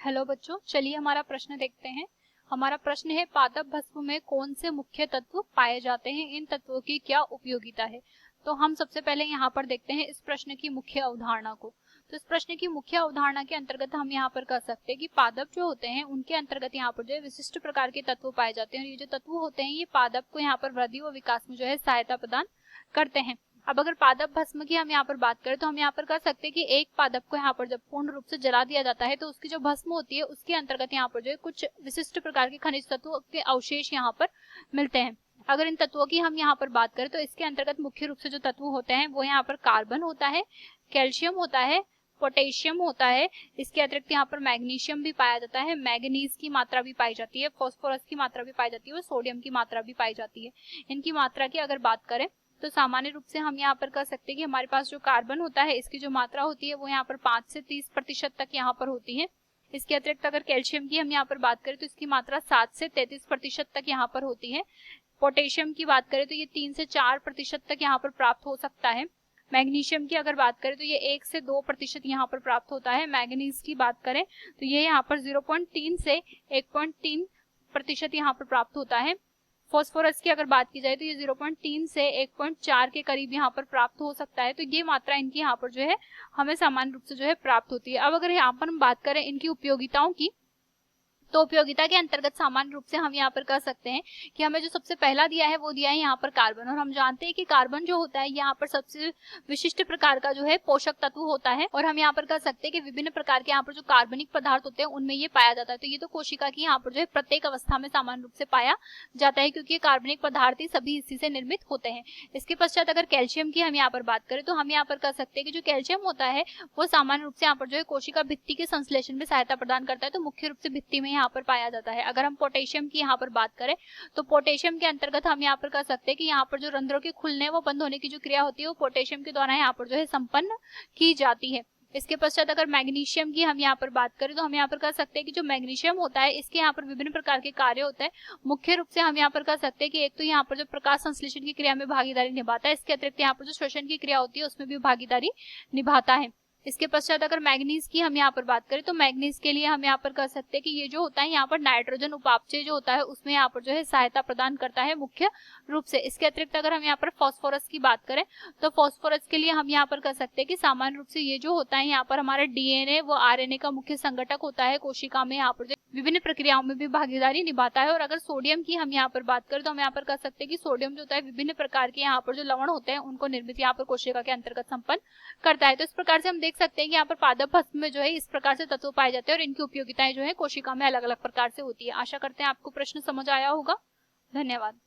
Hello बच्चों, चलिए हमारा प्रश्न देखते हैं। हमारा प्रश्न है पादप भस्म में कौन से मुख्य तत्व पाए जाते हैं, इन तत्वों की क्या उपयोगिता है। तो हम सबसे पहले यहाँ पर देखते हैं इस प्रश्न की मुख्य अवधारणा को। तो इस प्रश्न की मुख्य अवधारणा के अंतर्गत हम यहाँ पर कह सकते हैं कि पादप जो होते हैं उनके अंतर्गत यहाँ पर जो है विशिष्ट प्रकार के तत्व पाए जाते हैं और ये जो तत्व होते हैं ये पादप को यहाँ पर वृद्धि व विकास में जो है सहायता प्रदान करते हैं। अब अगर पादप भस्म की हम यहाँ पर बात करें तो हम यहाँ पर कर सकते हैं कि एक पादप को यहाँ पर जब पूर्ण रूप से जला दिया जाता है तो उसकी जो भस्म होती है उसके अंतर्गत यहाँ पर जो है कुछ विशिष्ट प्रकार के खनिज तत्वों के अवशेष यहाँ पर मिलते हैं। अगर इन तत्वों की हम यहाँ पर बात करें तो इसके अंतर्गत मुख्य रूप से जो तत्व होते हैं वो यहाँ पर कार्बन होता है, कैल्शियम होता है, पोटेशियम होता है। इसके अतिरिक्त यहाँ पर मैग्नीशियम भी पाया जाता है, मैग्नीज की मात्रा भी पाई जाती है, फास्फोरस की मात्रा भी पाई जाती है और सोडियम की मात्रा भी पाई जाती है। इनकी मात्रा की अगर बात करें तो सामान्य रूप से हम यहाँ पर कह सकते हैं कि हमारे पास जो कार्बन होता है इसकी जो मात्रा होती है वो यहाँ पर 5 से 30% तक यहाँ पर होती है। इसके अतिरिक्त अगर कैल्शियम की हम यहाँ पर बात करें तो इसकी मात्रा 7 से 33% तक यहाँ पर होती है। पोटेशियम की बात करें तो ये 3 से 4% तक यहाँ पर प्राप्त हो सकता है। मैग्नीशियम की अगर बात करें तो ये 1 से 2% यहाँ पर प्राप्त होता है। मैग्नीज की बात करें तो ये यहाँ पर 0.3 से 1.3% यहाँ पर प्राप्त होता है। फास्फोरस की अगर बात की जाए तो ये 0.3 से 1.4 के करीब यहाँ पर प्राप्त हो सकता है। तो ये मात्रा इनकी यहाँ पर जो है हमें सामान्य रूप से जो है प्राप्त होती है। अब अगर यहाँ पर हम बात करें इनकी उपयोगिताओं की तो उपयोगिता के अंतर्गत सामान्य रूप से हम यहाँ पर कह सकते हैं कि हमें जो सबसे पहला दिया है वो दिया है यहाँ पर कार्बन, और हम जानते हैं कि कार्बन जो होता है यहाँ पर सबसे विशिष्ट प्रकार का जो है पोषक तत्व होता है। और हम यहाँ पर कह सकते हैं कि विभिन्न प्रकार के यहाँ पर जो कार्बनिक पदार्थ होते हैं उनमें ये पाया जाता है। तो ये तो कोशिका की यहाँ पर जो है प्रत्येक अवस्था में सामान्य रूप से पाया जाता है क्योंकि ये कार्बनिक पदार्थ ही सभी इसी से निर्मित होते हैं। इसके पश्चात अगर कैल्शियम की हम यहाँ पर बात करें तो हम यहाँ पर कह सकते हैं कि जो कैल्शियम होता है वो सामान्य रूप से यहाँ पर जो है कोशिका भित्ति के संश्लेषण में सहायता प्रदान करता है। तो मुख्य रूप से भित्ति में यहाँ पर पाया जाता है। अगर हम पोटेशियम की यहाँ पर बात करें तो पोटेशियम के अंतर्गत हम यहाँ पर कह सकते हैं कि यहाँ पर जो रंध्रों के खुलने व बंद होने की जो क्रिया होती है वो पोटेशियम के द्वारा यहाँ पर जो है संपन्न की जाती है। इसके पश्चात अगर मैग्नीशियम की हम यहाँ पर बात करें तो हम यहाँ पर कह सकते हैं कि जो मैग्नीशियम होता है इसके यहाँ पर विभिन्न प्रकार के कार्य होते हैं। मुख्य रूप से हम यहाँ पर कह सकते हैं कि एक तो यहाँ पर जो प्रकाश संश्लेषण की क्रिया में भागीदारी निभाता है, इसके अतिरिक्त यहाँ पर जो श्वसन की क्रिया होती है उसमें भी भागीदारी निभाता है। इसके पश्चात अगर मैग्नीज की हम यहाँ पर बात करें तो मैग्नीज के लिए हम यहाँ पर कह सकते हैं कि ये जो होता है यहाँ पर नाइट्रोजन उपापचय जो होता है उसमें यहाँ पर जो है सहायता प्रदान करता है मुख्य रूप से। इसके अतिरिक्त अगर हम यहाँ पर फास्फोरस की बात करें तो फास्फोरस के लिए हम यहाँ पर कह सकते हैं कि सामान्य रूप से ये जो होता है यहाँ पर हमारा डीएनए व आरएनए का मुख्य संघटक होता है कोशिका में, यहाँ पर जो विभिन्न प्रक्रियाओं में भी भागीदारी निभाता है। और अगर सोडियम की हम यहाँ पर बात करें तो हम यहाँ पर कह सकते हैं कि सोडियम जो होता है विभिन्न प्रकार के यहाँ पर जो लवण होते हैं उनको निर्मित यहाँ पर कोशिका के अंतर्गत संपन्न करता है। तो इस प्रकार से हम देख सकते हैं कि यहाँ पर पादप भस्म में जो है इस प्रकार से तत्व पाए जाते हैं और इनकी उपयोगिताएं जो है कोशिका में अलग अलग प्रकार से होती है। आशा करते हैं आपको प्रश्न समझ आया होगा। धन्यवाद।